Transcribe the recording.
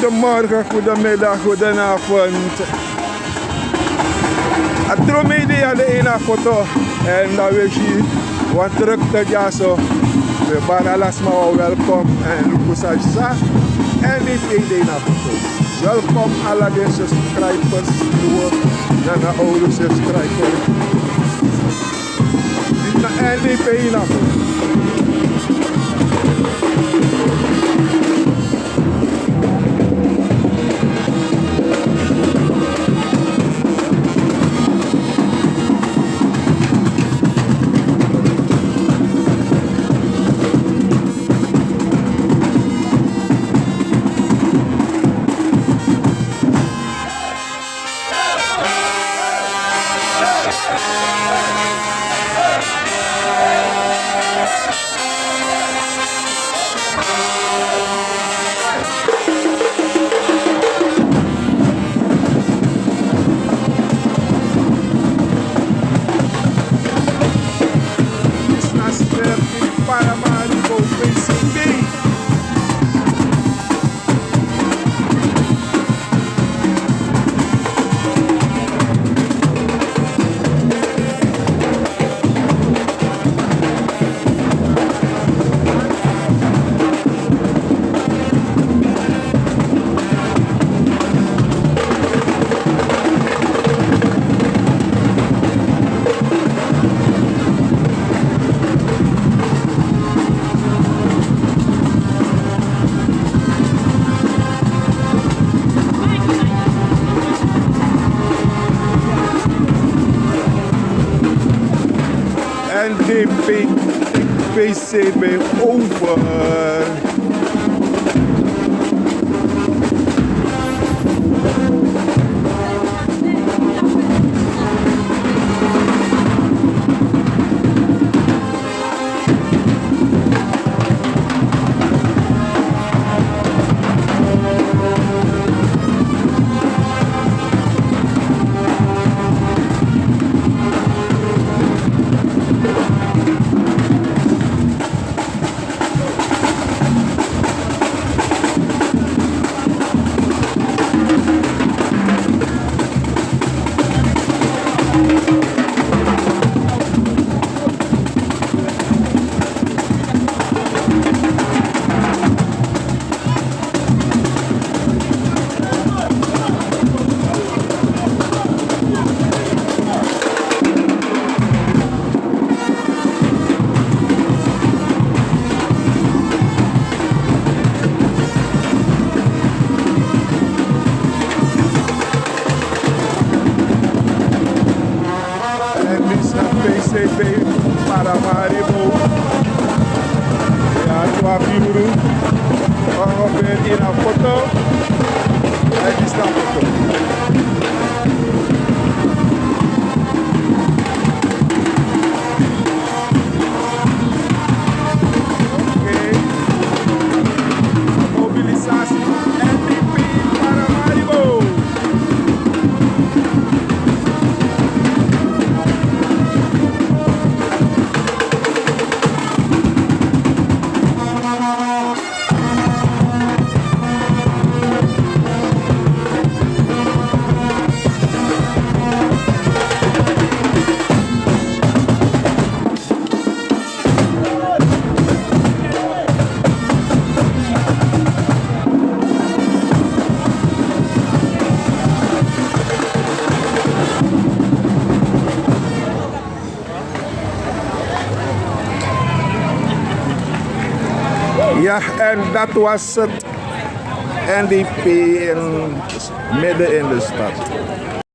Goedemorgen, goedemiddag, goedenavond. Het media de ene foto en dan weet je wat druk te jaso. We waren allemaal welkom en Lukusasa en niet één foto. Welkom alle de subscribers, nieuwe en de oude subscribers. En niet één foto. PCB over. Ja, en dat was het. Ndp midden in de stad.